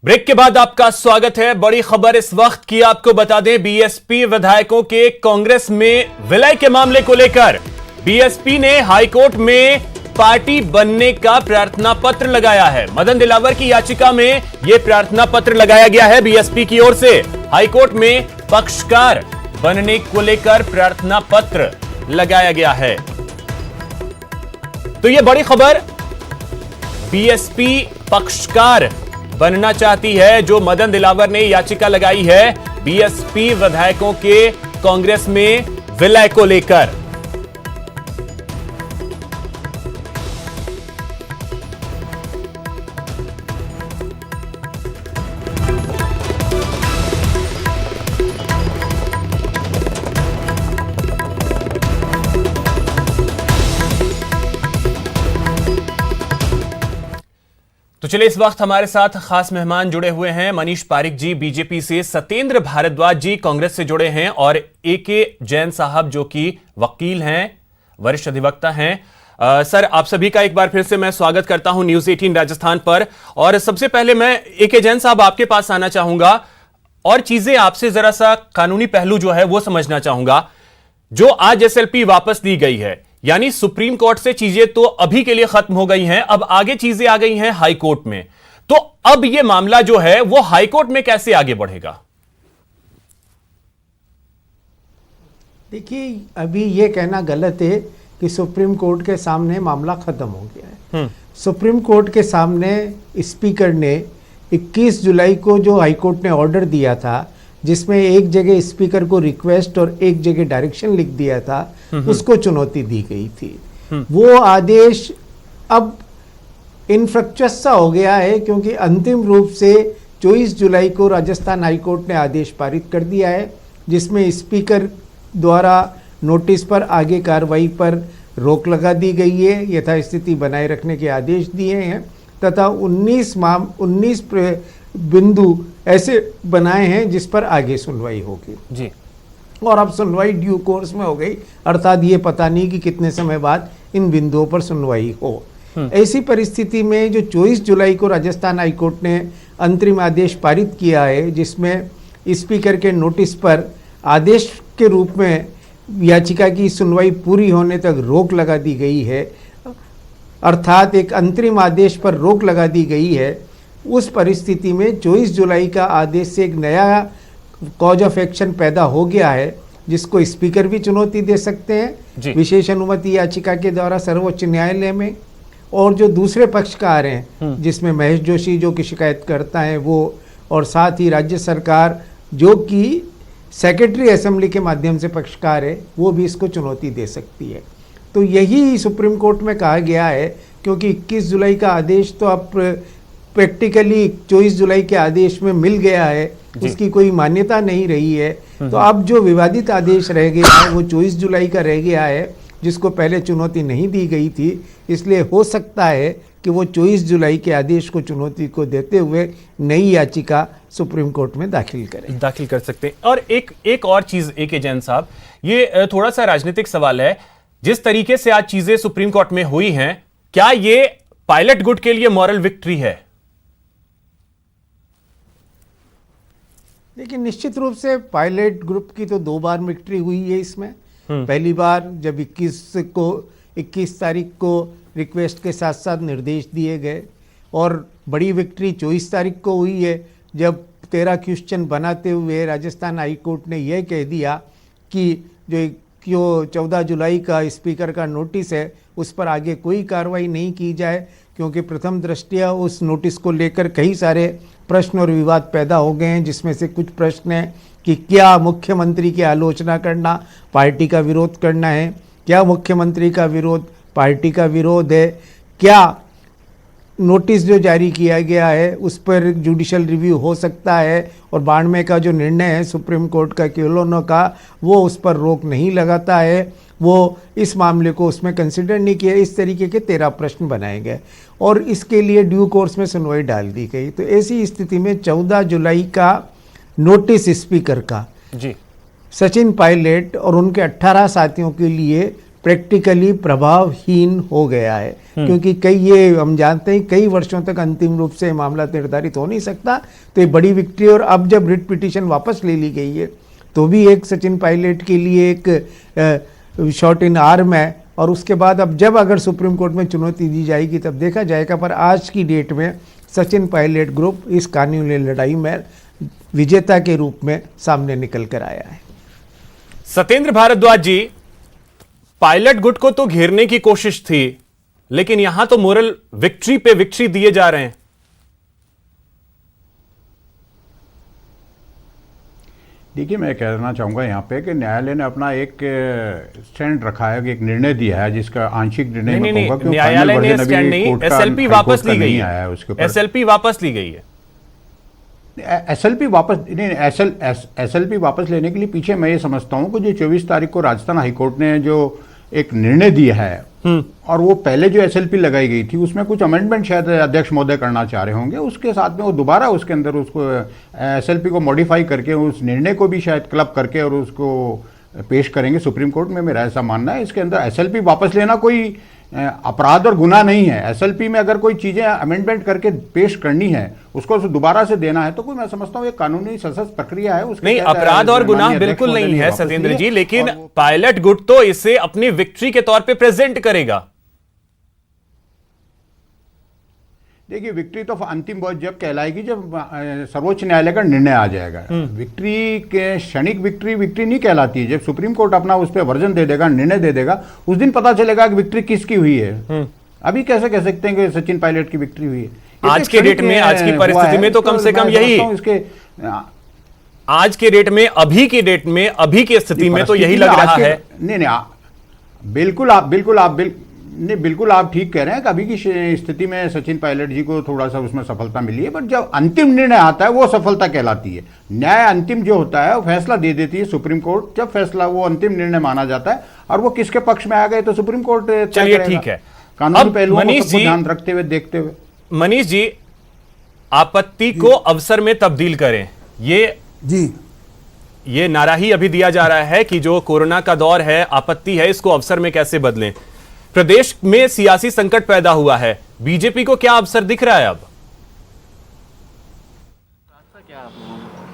Break के बाद आपका स्वागत है। बड़ी खबर इस वक्त की आपको बता दें, बीएसपी विधायकों के कांग्रेस में विलय के मामले को लेकर बीएसपी ने हाईकोर्ट में पार्टी बनने का प्रार्थना पत्र लगाया है। मदन दिलावर की याचिका में यह प्रार्थना पत्र लगाया गया है बीएसपी की ओर से। हाईकोर्ट में पक्षकार बनने को लेकर प्रार्थना पत्र लगाया गया है। तो यह बड़ी खबर, बीएसपी पक्षकार बनना चाहती है। जो मदन दिलावर ने याचिका लगाई है बीएसपी विधायकों के कांग्रेस में विलय को लेकर। तो चलिए, इस वक्त हमारे साथ खास मेहमान जुड़े हुए हैं। मनीष पारिक जी बीजेपी से, सत्येंद्र भारद्वाज जी कांग्रेस से जुड़े हैं और एके जैन साहब जो कि वकील हैं, वरिष्ठ अधिवक्ता हैं। सर, आप सभी का एक बार फिर से मैं स्वागत करता हूं न्यूज 18 राजस्थान पर। और सबसे पहले मैं एके जैन साहब आपके पास आना चाहूंगा और चीजें आपसे जरा सा कानूनी पहलू जो है वो समझना चाहूंगा। जो आज एसएलपी वापस दी गई है, यानी सुप्रीम कोर्ट से चीजें तो अभी के लिए खत्म हो गई हैं, अब आगे चीजें आ गई हैं हाई कोर्ट में। तो अब यह मामला जो है वो हाई कोर्ट में कैसे आगे बढ़ेगा? देखिए, अभी यह कहना गलत है कि सुप्रीम कोर्ट के सामने मामला खत्म हो गया है। सुप्रीम कोर्ट के सामने स्पीकर ने 21 जुलाई को जो हाई कोर्ट ने ऑर्डर दिया था, जिसमें एक जगह स्पीकर को रिक्वेस्ट और एक जगह डायरेक्शन लिख दिया था, उसको चुनौती दी गई थी। वो आदेश अब इनफ्रक्चुअस सा हो गया है, क्योंकि अंतिम रूप से 24 जुलाई को राजस्थान हाईकोर्ट ने आदेश पारित कर दिया है, जिसमें स्पीकर द्वारा नोटिस पर आगे कार्रवाई पर रोक लगा दी गई है, यथास्थिति बनाए रखने के आदेश दिए हैं तथा 19 बिंदु ऐसे बनाए हैं जिस पर आगे सुनवाई होगी जी। और अब सुनवाई ड्यू कोर्स में हो गई, अर्थात ये पता नहीं कि कितने समय बाद इन बिंदुओं पर सुनवाई हो। ऐसी परिस्थिति में जो 24 जुलाई को राजस्थान हाईकोर्ट ने अंतरिम आदेश पारित किया है, जिसमें स्पीकर के नोटिस पर आदेश के रूप में याचिका की सुनवाई पूरी होने तक रोक लगा दी गई है, अर्थात एक अंतरिम आदेश पर रोक लगा दी गई है। उस परिस्थिति में 24 जुलाई का आदेश से एक नया कॉज ऑफ एक्शन पैदा हो गया है, जिसको स्पीकर भी चुनौती दे सकते हैं विशेष अनुमति याचिका के द्वारा सर्वोच्च न्यायालय में। और जो दूसरे पक्षकार हैं, जिसमें महेश जोशी जो कि शिकायत करता है वो, और साथ ही राज्य सरकार जो कि सेक्रेटरी असेंबली के माध्यम से पक्षकार है, वो भी इसको चुनौती दे सकती है। तो यही सुप्रीम कोर्ट में कहा गया है, क्योंकि 21 जुलाई का आदेश तो अब प्रैक्टिकली 24 जुलाई के आदेश में मिल गया है, उसकी कोई मान्यता नहीं रही है। तो अब जो विवादित आदेश रह गया है वो 24 जुलाई का रह गया है, जिसको पहले चुनौती नहीं दी गई थी। इसलिए हो सकता है कि वो 24 जुलाई के आदेश को चुनौती को देते हुए नई याचिका सुप्रीम कोर्ट में दाखिल कर सकते हैं। और एक और चीज एके जैन साहब, ये थोड़ा सा राजनीतिक सवाल है। जिस तरीके से आज चीजें सुप्रीम कोर्ट में हुई हैं, क्या ये पायलट गुड के लिए मॉरल विक्ट्री है? लेकिन निश्चित रूप से पायलट ग्रुप की तो 2 बार विक्ट्री हुई है इसमें। पहली बार जब 21 तारीख को रिक्वेस्ट के साथ साथ निर्देश दिए गए, और बड़ी विक्ट्री 24 तारीख को हुई है, जब 13 क्वेश्चन बनाते हुए राजस्थान हाई कोर्ट ने यह कह दिया कि जो 14 जुलाई का स्पीकर का नोटिस है उस पर आगे कोई कार्रवाई नहीं की जाए, क्योंकि प्रथम दृष्टया उस नोटिस को लेकर कई सारे प्रश्न और विवाद पैदा हो गए हैं, जिसमें से कुछ प्रश्न हैं कि क्या मुख्यमंत्री की आलोचना करना पार्टी का विरोध करना है, क्या मुख्यमंत्री का विरोध पार्टी का विरोध है, क्या नोटिस जो जारी किया गया है उस पर जुडिशियल रिव्यू हो सकता है, और 92 का जो निर्णय है सुप्रीम कोर्ट का केलोनो का, वो उस पर रोक नहीं लगाता है, वो इस मामले को उसमें कंसिडर नहीं किया। इस तरीके के 13 प्रश्न बनाए गए और इसके लिए ड्यू कोर्स में सुनवाई डाल दी गई। तो ऐसी स्थिति में 14 जुलाई का नोटिस स्पीकर का जी सचिन पायलट और उनके 18 साथियों के लिए प्रैक्टिकली प्रभावहीन हो गया है, क्योंकि कई ये हम जानते हैं कई वर्षों तक अंतिम रूप से मामला निर्धारित हो नहीं सकता। तो ये बड़ी विक्ट्री, और अब जब रिट पिटीशन वापस ले ली गई है तो भी एक सचिन पायलट के लिए एक शॉट इन आर्म है। और उसके बाद अब जब अगर सुप्रीम कोर्ट में चुनौती दी जाएगी तब देखा जाएगा। पर आज की डेट में सचिन पायलट ग्रुप इस कानूनी लड़ाई में विजेता के रूप में सामने निकल कर आया है। सत्येंद्र भारद्वाज जी, पायलट गुट को तो घेरने की कोशिश थी, लेकिन यहां तो मोरल विक्ट्री पे विक्ट्री दिए जा रहे हैं। देखिए, मैं कहना चाहूँगा यहाँ पे कि न्यायालय ने अपना एक स्टैंड रखा है, कि एक निर्णय दिया है जिसका आंशिक निर्णय मैं कहूँगा कि न्यायालय ने स्टैंड नहीं, एसएलपी वापस ली गई है, एसएलपी वापस ली गई है। एसएलपी वापस नहीं, एसएलपी वापस लेने के लिए पीछे मैं ये समझता हूँ कि जो 24 तारीख को राजस्थान हाईकोर्ट ने जो एक निर्णय दिया है, और वो पहले जो एसएलपी लगाई गई थी उसमें कुछ अमेंडमेंट शायद अध्यक्ष महोदय करना चाह रहे होंगे, उसके साथ में वो दोबारा उसके अंदर उसको एसएलपी को मॉडिफाई करके उस निर्णय को भी शायद क्लब करके और उसको पेश करेंगे सुप्रीम कोर्ट में। मेरा ऐसा मानना है। इसके अंदर एसएलपी वापस लेना कोई अपराध और गुनाह नहीं है। एसएलपी में अगर कोई चीजें अमेंडमेंट करके पेश करनी है, उसको दोबारा से देना है, तो कोई मैं समझता हूँ एक कानूनी सशक्त प्रक्रिया है। उसके नहीं, अपराध और गुनाह बिल्कुल नहीं है सत्येंद्र जी, लेकिन पायलट गुट तो इसे अपनी विक्ट्री के तौर पे प्रेजेंट करेगा। देखिए, विक्ट्री तो अंतिम बहुत जब कहलाएगी जब सर्वोच्च न्यायालय का निर्णय आ जाएगा। विक्ट्री के क्षणिक विक्ट्री नहीं कहलाती है। जब सुप्रीम कोर्ट अपना उस पर वर्जन दे देगा, निर्णय दे देगा, उस दिन पता चलेगा कि विक्ट्री किसकी हुई है। अभी कैसे कह सकते हैं कि सचिन पायलट की विक्ट्री हुई है? आज के डेट में, आज की परिस्थिति में तो कम से कम यही, आज के डेट में, अभी की डेट में, अभी की स्थिति में तो यही लग रहा है। नहीं, बिल्कुल आप ठीक कह रहे हैं कि अभी की स्थिति में सचिन पायलट जी को थोड़ा सा उसमें सफलता मिली है, बट जब अंतिम निर्णय आता है वो सफलता कहलाती है। न्याय अंतिम जो होता है वो फैसला दे देती है सुप्रीम कोर्ट। जब फैसला वो अंतिम निर्णय माना जाता है और वो किसके पक्ष में आ गए तो सुप्रीम कोर्ट। चलिए, ठीक है। कानूनी पहलुओं को ध्यान रखते हुए, देखते हुए, मनीष जी, आपत्ति को अवसर में तब्दील करें, ये नारा ही अभी दिया जा रहा है कि जो कोरोना का दौर है, आपत्ति है, इसको अवसर में कैसे बदलें। प्रदेश में सियासी संकट पैदा हुआ है, बीजेपी को क्या अवसर दिख रहा है अब?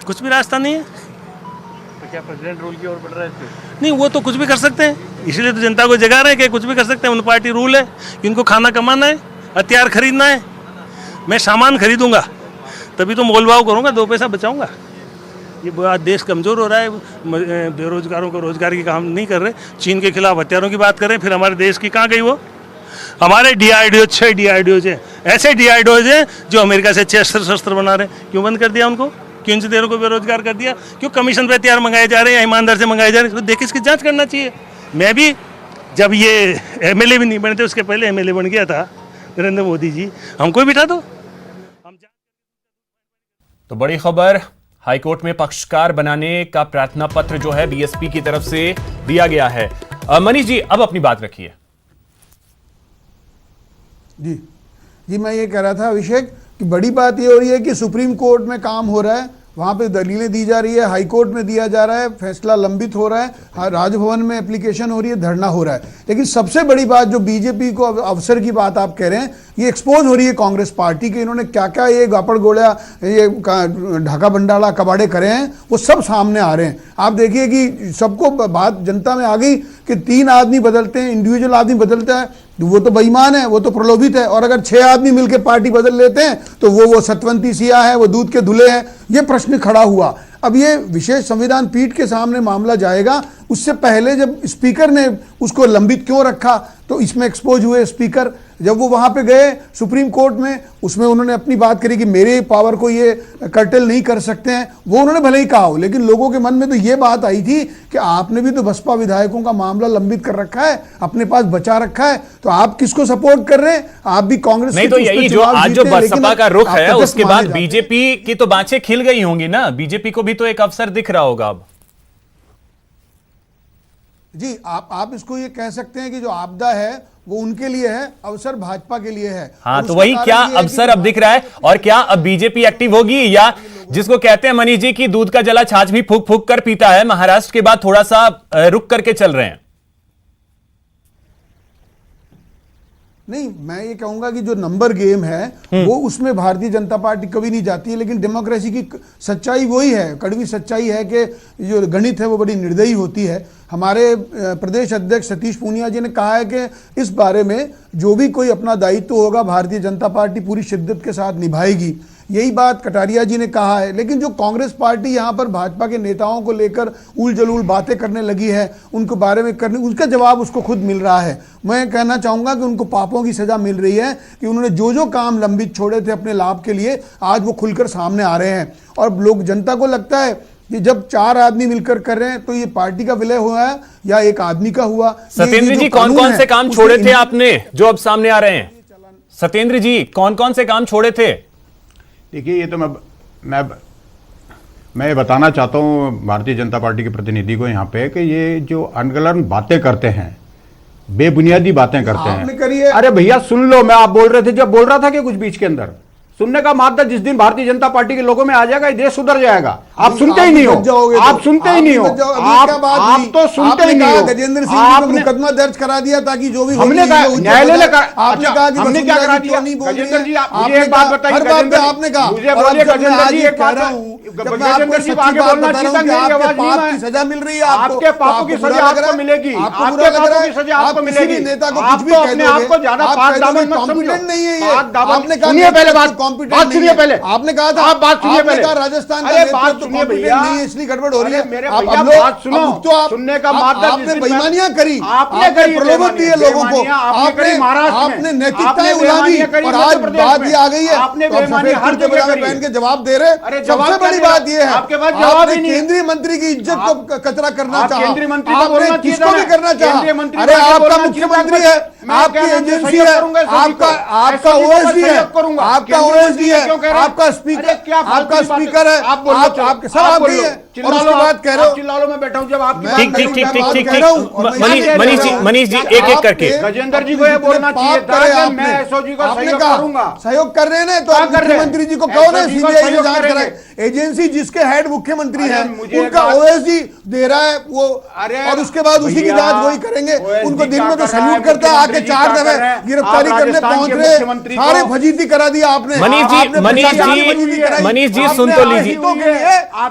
कुछ भी रास्ता नहीं है। तो क्या प्रेसिडेंट रूल की ओर बढ़ रहा है? नहीं, वो तो कुछ भी कर सकते हैं, इसलिए तो जनता को जगा रहे हैं कि कुछ भी कर सकते हैं। उन पार्टी रूल है कि उनको खाना कमाना है, हथियार खरीदना है। मैं सामान खरीदूंगा तभी तो मोल भाव करूंगा, 2 पैसा बचाऊंगा। ये देश कमज़ोर हो रहा है, बेरोजगारों को रोजगार की काम नहीं कर रहे, चीन के खिलाफ हथियारों की बात कर रहे हैं, फिर हमारे देश की कहाँ गई वो? हमारे DRDO 6 DRDOज हैं, ऐसे DRDOज हैं जो अमेरिका से 6 शस्त्र बना रहे हैं। क्यों बंद कर दिया उनको? क्यों इन देरों को बेरोजगार कर दिया? क्यों कमीशन पे हथियार मंगाए जा रहे हैं, ईमानदार से मंगाए जा रहे हैं? तो देखिए, इसकी जाँच करना चाहिए। मैं भी जब ये MLA भी नहीं बने थे, उसके पहले MLA बन गया था नरेंद्र मोदी जी, हमको बिठा दो। तो बड़ी खबर, हाईकोर्ट में पक्षकार बनाने का प्रार्थना पत्र जो है बीएसपी की तरफ से दिया गया है। मनीष जी, अब अपनी बात रखिए। जी, मैं ये कह रहा था अभिषेक कि बड़ी बात ये हो रही है कि सुप्रीम कोर्ट में काम हो रहा है, वहाँ पे दलीलें दी जा रही है, हाई कोर्ट में दिया जा रहा है, फैसला लंबित हो रहा है, राजभवन में एप्लीकेशन हो रही है, धरना हो रहा है। लेकिन सबसे बड़ी बात जो बीजेपी को अवसर की बात आप कह रहे हैं, ये एक्सपोज हो रही है कांग्रेस पार्टी के। इन्होंने क्या क्या ये गापड़ गोलिया, ये ढाका भंडारा कबाड़े करे हैं, वो सब सामने आ रहे हैं। आप देखिए कि सबको बात जनता में आ गई कि 3 आदमी बदलते हैं, इंडिविजुअल आदमी बदलता है, वो तो बेईमान है, वो तो प्रलोभित है। और अगर 6 आदमी मिलकर पार्टी बदल लेते हैं तो वो सतवंती सिया है, वो दूध के धुले हैं। ये प्रश्न खड़ा हुआ। अब ये विशेष संविधान पीठ के सामने मामला जाएगा। उससे पहले जब स्पीकर ने उसको लंबित क्यों रखा, तो इसमें एक्सपोज हुए स्पीकर। जब वो वहां पे गए सुप्रीम कोर्ट में, उसमें उन्होंने अपनी बात करी कि मेरे पावर को ये कर्टेल नहीं कर सकते हैं। वो उन्होंने भले ही कहा हो, लेकिन लोगों के मन में तो ये बात आई थी कि आपने भी तो बसपा विधायकों का मामला लंबित कर रखा है, अपने पास बचा रखा है, तो आप किसको सपोर्ट कर रहे हैं? आप भी कांग्रेस नहीं, तो यही जो आज जो बसपा का रुख है, उसके बाद बीजेपी की तो बाँछें खिल गई होंगी ना। बीजेपी को भी तो एक अवसर दिख रहा होगा अब। जी, आप इसको ये कह सकते हैं कि जो आपदा है वो उनके लिए है, अवसर भाजपा के लिए है। हाँ, तो वही क्या अवसर अब दिख रहा है? और क्या अब बीजेपी एक्टिव होगी, या जिसको कहते हैं मनीष जी की दूध का जला छाछ भी फूक फूक कर पीता है, महाराष्ट्र के बाद थोड़ा सा रुक करके चल रहे हैं? नहीं, मैं ये कहूंगा कि जो नंबर गेम है वो उसमें भारतीय जनता पार्टी कभी नहीं जाती है, लेकिन डेमोक्रेसी की सच्चाई वही है, कड़वी सच्चाई है कि जो गणित है वो बड़ी निर्दयी होती है। हमारे प्रदेश अध्यक्ष सतीश पूनिया जी ने कहा है कि इस बारे में जो भी कोई अपना दायित्व होगा भारतीय जनता पार्टी पूरी शिद्दत के साथ निभाएगी। यही बात कटारिया जी ने कहा है। लेकिन जो कांग्रेस पार्टी यहाँ पर भाजपा के नेताओं को लेकर उल जलूल बातें करने लगी है, उनके बारे में करने, उसका जवाब उसको खुद मिल रहा है। मैं कहना चाहूँगा कि उनको पापों की सज़ा मिल रही है कि उन्होंने जो जो काम लंबित छोड़े थे अपने लाभ के लिए, आज वो खुलकर सामने आ रहे हैं। और लोग, जनता को लगता है कि जब 4 आदमी मिलकर कर रहे हैं तो ये पार्टी का विलय हुआ है या एक आदमी का हुआ। सत्येंद्र जी, कौन कौन से काम छोड़े थे आपने जो अब सामने आ रहे हैं? सत्येंद्र जी, कौन कौन से काम छोड़े थे? देखिए, ये तो मैं ये बताना चाहता हूँ भारतीय जनता पार्टी के प्रतिनिधि को यहाँ पे कि ये जो अनगलन बातें करते हैं, बेबुनियादी बातें करते हैं। अरे भैया सुन लो, मैं आप बोल रहे थे, जब बोल रहा था कि कुछ बीच के अंदर सुनने का मादा जिस दिन भारतीय जनता पार्टी के लोगों में आ जाएगा, ये देश सुधर जाएगा। आप सुनते ही नहीं हो, आप सुनते ही नहीं हो, आप तो सुनते ही नहीं हो। गजेंद्र सिंह जी ने मुकदमा दर्ज करा दिया ताकि जो भी हमने कहा न्यायालय ने आपने कहा कि हमने क्या करा दिया? गजेंद्र जी, मुझे एक बात बताइए, आपने कहा, मुझे बोलिए गजेंद्र जी, एक बात गजेंद्र जी आगे बोलना चाहिए, मेरी आवाज नहीं है। सजा मिल रही है, आपके पापों की सजा आपको मिलेगी, आपके पापों की सजा आपको मिलेगी। नेता को आप तो अपने आप को ज्यादा पाक दामन मत समझो। नहीं है ये, आपने कहा, सुनिए पहले बात सुनिए पहले, आपने कहा था, आप बात सुनिए पहले, राजस्थान अरे बात सुनिए भैया, इसलिए गड़बड़ हो रही है। मेरे भैया बात सुनो, सुनने का मादा आपने बेईमानियां करी, आपने करी, प्रलोभन दिए लोगों को, आपने नैतिकताएं उलादी और आज बात ये आ गई है आपने बेईमानी हर जगह पहन के जवाब दे रहे। सबसे बड़ी बात ये है, आपके पास जवाब ही नहीं। केंद्रीय मंत्री की इज्जत को कचरा करना चाहा, केंद्रीय मंत्री आपने किसको भी करना चाहा। अरे आपका मुख्यमंत्री है, आपकी एजेंसी है, आपका ओएसडी है, आपका ओएसडी है, आपका स्पीकर, आपका स्पीकर है, आप सब आप ही है। और उसके बाद कह रहे हो, चिल्ला लो, मैं बैठा हूं जब आपकी ठीक। मनीष जी एक एक करके। गजेंद्र जी को ये बोलना चाहिए था कि मैं एसओजी को सहयोग करूंगा। सहयोग कर रहे हैं ना, तो मुख्यमंत्री जी को कहो ना सीबीआई से जांच कराए। एजेंसी जिसके हेड मुख्यमंत्री है, उनका ओएसडी दे रहा है वो, और उसके बाद उसी की जांच वही करेंगे। उनको दिन में तो सैल्यूट करता है, आके 4 दफे गिरफ्तारी करने पहुंच रहे, सारे फजीती करा दिया आपने। मनीष जी सुन तो लीजिए,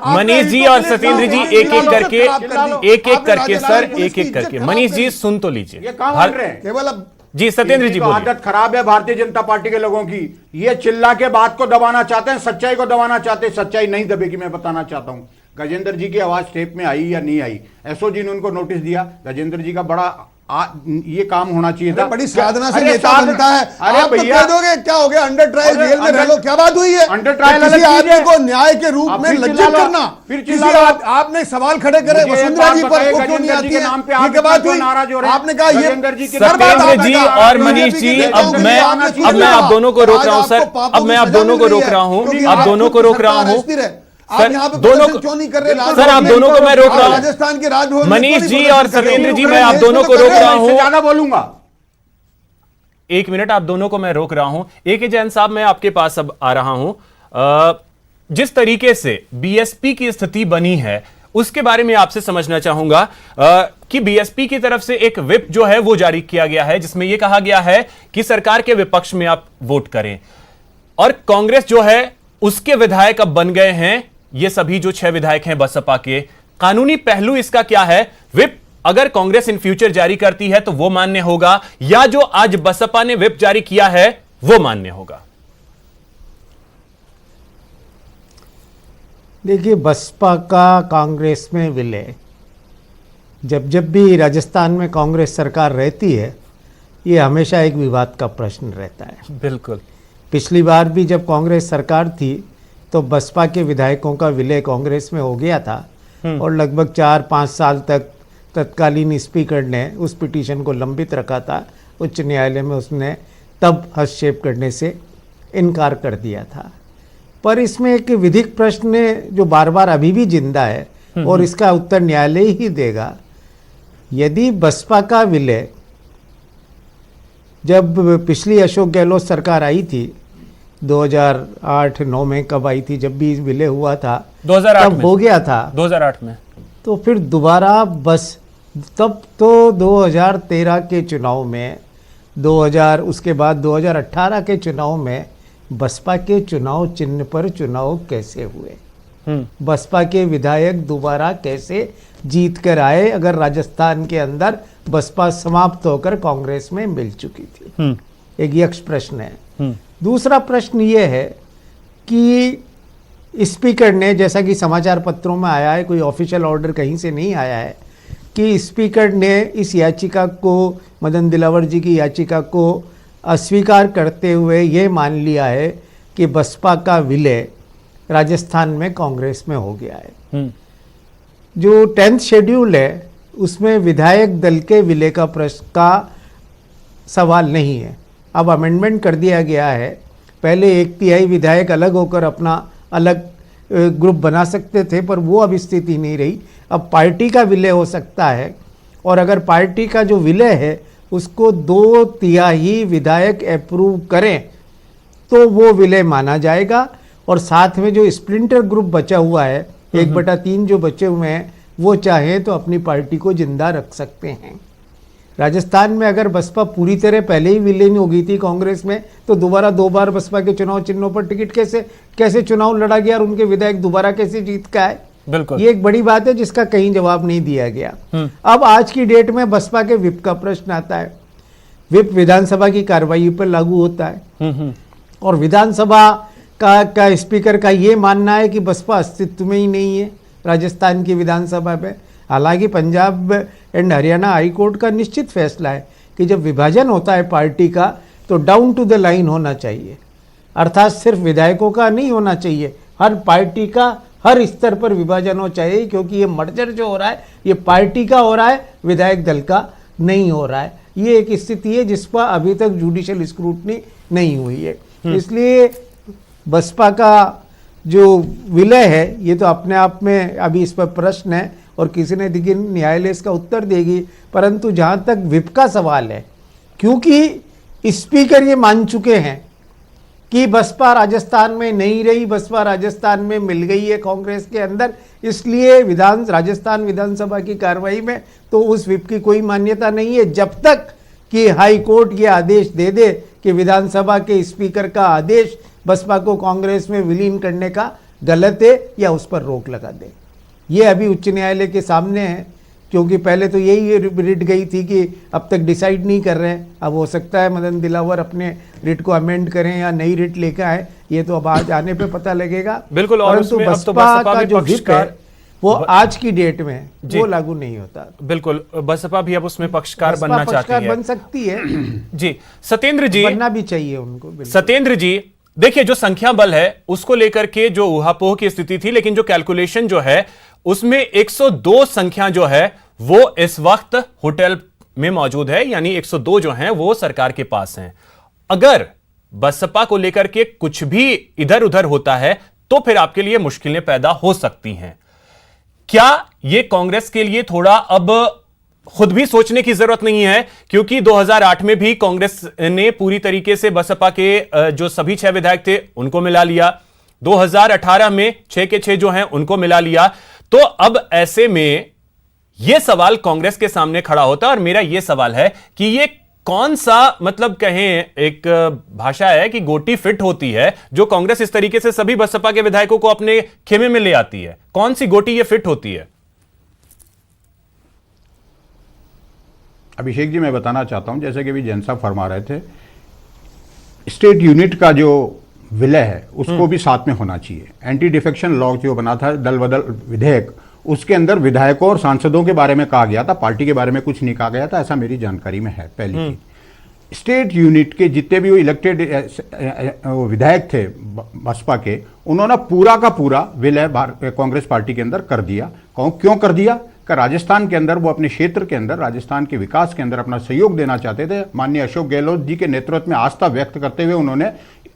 मनीष जी और सत्येंद्र जी एक एक करके सर, एक एक करके। मनीष जी सुन तो लीजिए, ये काम कर रहे हैं केवल अब जी। सत्येंद्र जी बोलिए। आदत खराब है भारतीय जनता पार्टी के लोगों की, ये चिल्ला के बात को दबाना चाहते हैं, सच्चाई को दबाना चाहते हैं। सच्चाई नहीं दबेगी, मैं बताना चाहता हूं। गजेंद्र जी की आवाज टेप में आई या नहीं आई, एसओजी ने उनको नोटिस दिया। गजेंद्र जी का बड़ा ये काम होना चाहिए था। बड़ी साधना से नेता बनता है। अरे आप भैया, तो कह दोगे क्या हो गया, अंडर ट्रायल जेल में रह लो, क्या बात हुई है? अंडर ट्रायल किसी आदमी को न्याय के रूप में लज्जित करना, फिर आपने सवाल खड़े करे वसुंधरा जी पर, वो क्यों नहीं आती है? ये बात हुई, आपने कहा ये सत्येंद्र जी और मनीष जी, अब मैं आप दोनों को रोक रहा हूं सर, अब मैं आप दोनों को रोक रहा हूं, आप दोनों को रोक रहा हूं सर, दोनों को क्यों नहीं कर रहे? सर आप दोनों को मैं रोक रहा हूं, राजस्थान के राजभवन। मनीष जी और सत्येंद्र जी, मैं आप दोनों को रोक रहा हूं। ज्यादा बोलूंगा, 1 मिनट, आप दोनों को मैं रोक रहा हूं। AK जैन साहब, मैं आपके पास अब आ रहा हूं। जिस तरीके से बीएसपी की स्थिति बनी है उसके बारे में आपसे समझना चाहूंगा कि बीएसपी की तरफ से एक व्हिप जो है वो जारी किया गया है, जिसमें यह कहा गया है कि सरकार के विपक्ष में आप वोट करें, और कांग्रेस जो है उसके विधायक अब बन गए हैं, ये सभी जो 6 विधायक हैं बसपा के। कानूनी पहलू इसका क्या है? व्हिप अगर कांग्रेस इन फ्यूचर जारी करती है तो वो मान्य होगा, या जो आज बसपा ने व्हिप जारी किया है वो मान्य होगा? देखिए, बसपा का कांग्रेस में विलय, जब भी राजस्थान में कांग्रेस सरकार रहती है, ये हमेशा एक विवाद का प्रश्न रहता है। बिल्कुल। पिछली बार भी जब कांग्रेस सरकार थी तो बसपा के विधायकों का विलय कांग्रेस में हो गया था, और लगभग 4-5 साल तक तत्कालीन स्पीकर ने उस पिटीशन को लंबित रखा था उच्च न्यायालय में। उसने तब हस्तक्षेप करने से इनकार कर दिया था। पर इसमें एक विधिक प्रश्न जो बार बार अभी भी जिंदा है, और इसका उत्तर न्यायालय ही देगा। यदि बसपा का विलय, जब पिछली अशोक गहलोत सरकार आई थी 2008-9 में, कब आई थी, जब भी विलय हुआ था 2008 तब हो गया था 2008 में, तो फिर दोबारा बस तब तो 2013 के चुनाव में 2000 उसके बाद 2018 के चुनाव में बसपा के चुनाव चिन्ह पर चुनाव कैसे हुए, बसपा के विधायक दोबारा कैसे जीत कर आए अगर राजस्थान के अंदर बसपा समाप्त होकर कांग्रेस में मिल चुकी थी। एक यक्ष प्रश्न है। दूसरा प्रश्न ये है कि स्पीकर ने, जैसा कि समाचार पत्रों में आया है, कोई ऑफिशियल ऑर्डर कहीं से नहीं आया है, कि स्पीकर ने इस याचिका को, मदन दिलावर जी की याचिका को अस्वीकार करते हुए ये मान लिया है कि बसपा का विलय राजस्थान में कांग्रेस में हो गया है। जो 10th शेड्यूल है उसमें विधायक दल के विलय का प्रश्न का सवाल नहीं है। अब अमेंडमेंट कर दिया गया है। पहले 1/3 विधायक अलग होकर अपना अलग ग्रुप बना सकते थे, पर वो अब स्थिति नहीं रही। अब पार्टी का विलय हो सकता है, और अगर पार्टी का जो विलय है उसको 2/3 विधायक अप्रूव करें तो वो विलय माना जाएगा। और साथ में जो स्प्लिंटर ग्रुप बचा हुआ है, 1/3 जो बचे हुए हैं, वो चाहें तो अपनी पार्टी को जिंदा रख सकते हैं। राजस्थान में अगर बसपा पूरी तरह पहले ही विलीन हो गई थी कांग्रेस में, तो दोबारा 2 बार बसपा के चुनाव चिन्हों पर टिकट कैसे चुनाव लड़ा गया और उनके विधायक दोबारा कैसे जीत का है। बिल्कुल, ये एक बड़ी बात है जिसका कहीं जवाब नहीं दिया गया। अब आज की डेट में बसपा के विप का प्रश्न आता है। विप विधानसभा की कार्रवाई पर लागू होता है, और विधानसभा का स्पीकर का ये मानना है कि बसपा अस्तित्व में ही नहीं है राजस्थान की विधानसभा में। हालांकि Punjab and Haryana high court का निश्चित फैसला है कि जब विभाजन होता है पार्टी का तो डाउन टू द लाइन होना चाहिए, अर्थात सिर्फ विधायकों का नहीं होना चाहिए, हर पार्टी का हर स्तर पर विभाजन हो चाहिए, क्योंकि ये मर्जर जो हो रहा है ये पार्टी का हो रहा है, विधायक दल का नहीं हो रहा है। ये एक स्थिति है जिस पर अभी तक जुडिशियल स्क्रूटनी नहीं हुई है। इसलिए बसपा का जो विलय है ये तो अपने आप में अभी इस पर प्रश्न है, और किसी ने देखिए न्यायालय इसका उत्तर देगी। परंतु जहाँ तक विप का सवाल है, क्योंकि स्पीकर ये मान चुके हैं कि बसपा राजस्थान में नहीं रही, बसपा राजस्थान में मिल गई है कांग्रेस के अंदर, इसलिए राजस्थान विधानसभा की कार्रवाई में तो उस विप की कोई मान्यता नहीं है जब तक कि हाई कोर्ट ये आदेश दे दे कि विधानसभा के स्पीकर का आदेश बसपा को कांग्रेस में विलीन करने का गलत है या उस पर रोक लगा दे। ये अभी उच्च न्यायालय के सामने है, क्योंकि पहले तो यही रिट गई थी कि अब तक डिसाइड नहीं कर रहे हैं। अब हो सकता है मदन दिलावर अपने रिट को अमेंड करें या नई रिट लेकर आए, ये तो अब आज आने पे पता लगेगा। बिल्कुल, और परंतु उसमें अब तो बसपा बसपा का भी जो विप है वो आज की डेट में वो लागू नहीं होता। बिल्कुल, बसपा भी अब उसमें पक्षकार बनना चाहती है, बन सकती है जी। सत्येंद्र जी, बनना भी चाहिए उनको। सत्येंद्र जी देखिए, जो संख्या बल है उसको लेकर के जो ऊहापोह की स्थिति थी, लेकिन जो कैलकुलेशन जो है उसमें 102 संख्या जो है वो इस वक्त होटल में मौजूद है, यानी 102 जो हैं वो सरकार के पास हैं। अगर बसपा को लेकर के कुछ भी इधर उधर होता है तो फिर आपके लिए मुश्किलें पैदा हो सकती हैं। क्या यह कांग्रेस के लिए थोड़ा अब खुद भी सोचने की जरूरत नहीं है, क्योंकि 2008 में भी कांग्रेस ने पूरी तरीके से बसपा के जो सभी 6 विधायक थे उनको मिला लिया, 2018 में 6 के 6 जो हैं उनको मिला लिया। तो अब ऐसे में यह सवाल कांग्रेस के सामने खड़ा होता है, और मेरा यह सवाल है कि यह कौन सा, मतलब कहें एक भाषा है कि गोटी फिट होती है जो कांग्रेस इस तरीके से सभी बसपा के विधायकों को अपने खेमे में ले आती है, कौन सी गोटी यह फिट होती है? अभिषेक जी, मैं बताना चाहता हूं, जैसे कि अभी जैन साहब फरमा रहे थे, स्टेट यूनिट का जो विलय है उसको भी साथ में होना चाहिए। एंटी डिफेक्शन लॉ जो बना था, दल बदल विधेयक, उसके अंदर विधायकों और सांसदों के बारे में कहा गया था, पार्टी के बारे में कुछ नहीं कहा गया था, ऐसा मेरी जानकारी में है। पहली चीज, स्टेट यूनिट के जितने भी वो इलेक्टेड विधायक थे बसपा के, उन्होंने पूरा का पूरा विलय कांग्रेस पार्टी के अंदर कर दिया। क्यों कर दिया? कि राजस्थान के अंदर वो अपने क्षेत्र के अंदर, राजस्थान के विकास के अंदर अपना सहयोग देना चाहते थे। माननीय अशोक गहलोत जी के नेतृत्व में आस्था व्यक्त करते हुए उन्होंने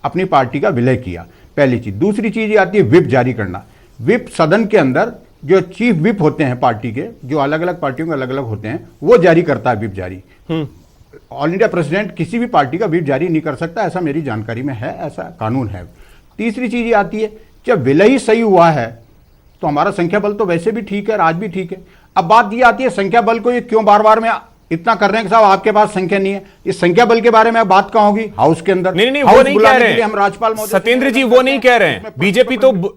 अपनी पार्टी का विलय किया, पहली चीज। दूसरी चीज ये आती है विप जारी करना। विप सदन के अंदर जो चीफ विप होते हैं पार्टी के, जो अलग अलग पार्टियों के अलग अलग होते हैं, वो जारी करता है विप जारी। ऑल इंडिया प्रेसिडेंट किसी भी पार्टी का विप जारी नहीं कर सकता, ऐसा मेरी जानकारी में है, ऐसा कानून है। तीसरी चीज ये आती है, जब विलय ही सही हुआ है तो हमारा संख्या बल तो वैसे भी ठीक है, आज भी ठीक है। अब बात ये आती है संख्या बल को ये क्यों बार बार में इतना कर रहे हैं कि साहब आपके पास संख्या नहीं है। इस संख्या बल के बारे में बात कहोगी हाउस के अंदर? नहीं, वो हाउस नहीं कह बुलाने रहे के लिए हैं हम राज्यपाल महोदय सत्येंद्र जी, वो नहीं कह रहे हैं।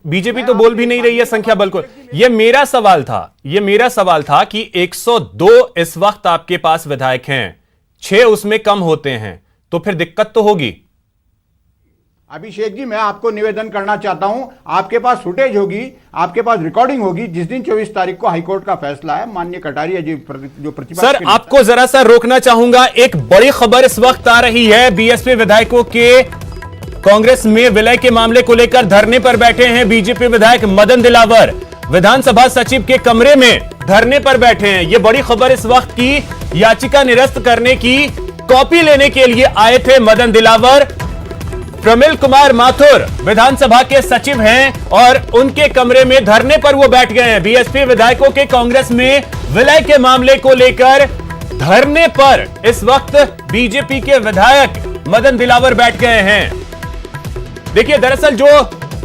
बीजेपी तो बोल भी नहीं रही है संख्या बल को। ये मेरा सवाल था कि 102 इस वक्त आपके पास विधायक हैं, 6 उसमें कम होते हैं, तो फिर दिक्कत तो होगी। अभिषेक जी, मैं आपको निवेदन करना चाहता हूं, आपके पास फुटेज होगी, आपके पास रिकॉर्डिंग होगी, जिस दिन 24 तारीख को हाईकोर्ट का फैसला है, माननीय कटारिया जी जो प्रतिपक्ष सर, आपको जरा सा रोकना चाहूंगा। एक बड़ी खबर इस वक्त आ रही है, बीएसपी विधायकों के कांग्रेस में विलय के मामले को लेकर धरने पर बैठे हैं बीजेपी विधायक मदन दिलावर। विधानसभा सचिव के कमरे में धरने पर बैठे हैं। यह बड़ी खबर इस वक्त की। याचिका निरस्त करने की कॉपी लेने के लिए आए थे मदन दिलावर। प्रमिल कुमार माथुर विधानसभा के सचिव हैं और उनके कमरे में धरने पर वो बैठ गए हैं। बीएसपी विधायकों के कांग्रेस में विलय के मामले को लेकर धरने पर इस वक्त बीजेपी के विधायक मदन दिलावर बैठ गए हैं। देखिए, दरअसल जो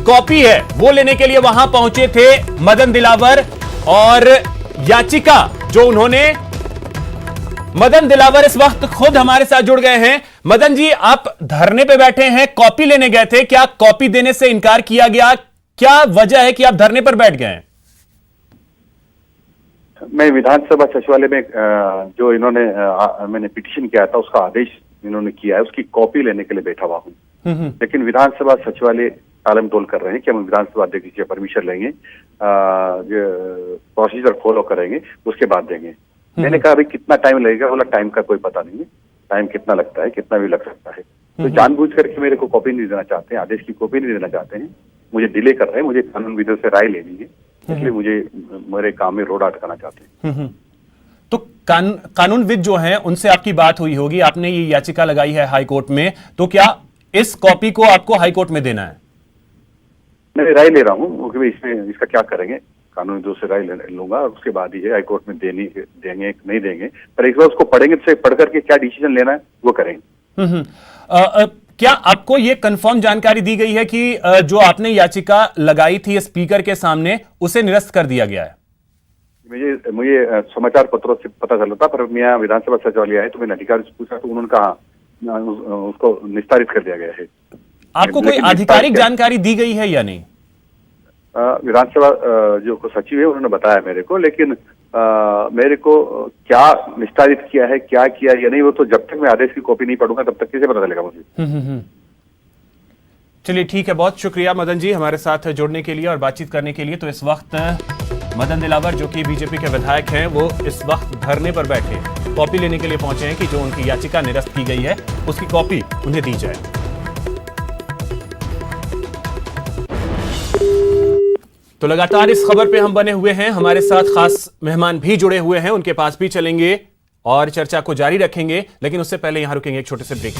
कॉपी है वो लेने के लिए वहां पहुंचे थे मदन दिलावर, और याचिका जो उन्होंने, मदन दिलावर इस वक्त खुद हमारे साथ जुड़ गए हैं। मदन जी, आप धरने पे बैठे हैं, कॉपी लेने गए थे, क्या कॉपी देने से इनकार किया गया? क्या वजह है कि आप धरने पर बैठ गए हैं? मैं विधानसभा सचिवालय में जो इन्होंने मैंने पिटीशन किया था उसका आदेश इन्होंने किया है, उसकी कॉपी लेने के लिए बैठा हुआ हूं। लेकिन विधानसभा सचिवालय टालम टोल कर रहे हैं कि हम विधानसभा अध्यक्ष से परमिशन लेंगे, प्रोसीजर फॉलो करेंगे, उसके बाद देंगे। मैंने कहा अभी कितना टाइम लगेगा? बोला टाइम का कोई पता नहीं है, टाइम कितना लगता है, कितना भी लग सकता है। तो जानबूझ करके मेरे को कॉपी नहीं देना चाहते हैं, आदेश की कॉपी नहीं देना चाहते हैं, मुझे डिले कर रहे हैं, मुझे कानून विदों से राय लेनी है, इसलिए मुझे मेरे काम में रोड अटकाना चाहते हैं। तो कानूनविद जो हैं उनसे आपकी बात हुई होगी, आपने ये याचिका लगाई है हाईकोर्ट में, तो क्या इस कॉपी को आपको हाईकोर्ट में देना है? मैं राय ले रहा हूँ कि इसमें इसका क्या करेंगे, कानूनी दो से राय लूंगा, उसके बाद ही है हाईकोर्ट में देंगे नहीं देंगे, पर एक बार उसको पढ़ेंगे तो पढ़ करके क्या डिसीजन लेना है वो करेंगे। क्या आपको ये कंफर्म जानकारी दी गई है कि जो आपने याचिका लगाई थी स्पीकर के सामने उसे निरस्त कर दिया गया है? मुझे समाचार पत्रों से पता चला था, पर मैं विधानसभा सचिवालय आए तो मैंने अधिकारी से पूछा तो उन्होंने कहा उसको निस्तारित कर दिया गया है। आपको कोई आधिकारिक जानकारी दी गई है या नहीं? विधानसभा जो सचिव है उन्होंने बताया मेरे को, लेकिन मेरे को क्या निस्तारित किया है, क्या किया या नहीं, वो तो जब तक मैं आदेश की कॉपी नहीं पढ़ूंगा तब तक कैसे पता चलेगा मुझे। चलिए, ठीक है, बहुत शुक्रिया मदन जी हमारे साथ जुड़ने के लिए और बातचीत करने के लिए। तो इस वक्त मदन दिलावर जो कि बीजेपी के विधायक हैं, वो इस वक्त धरने पर बैठे कॉपी लेने के लिए पहुंचे हैं कि जो उनकी याचिका निरस्त की गई है उसकी कॉपी उन्हें दी जाए। तो लगातार इस खबर पे हम बने हुए हैं, हमारे साथ खास मेहमान भी जुड़े हुए हैं, उनके पास भी चलेंगे और चर्चा को जारी रखेंगे, लेकिन उससे पहले यहां रुकेंगे एक छोटे से ब्रेक।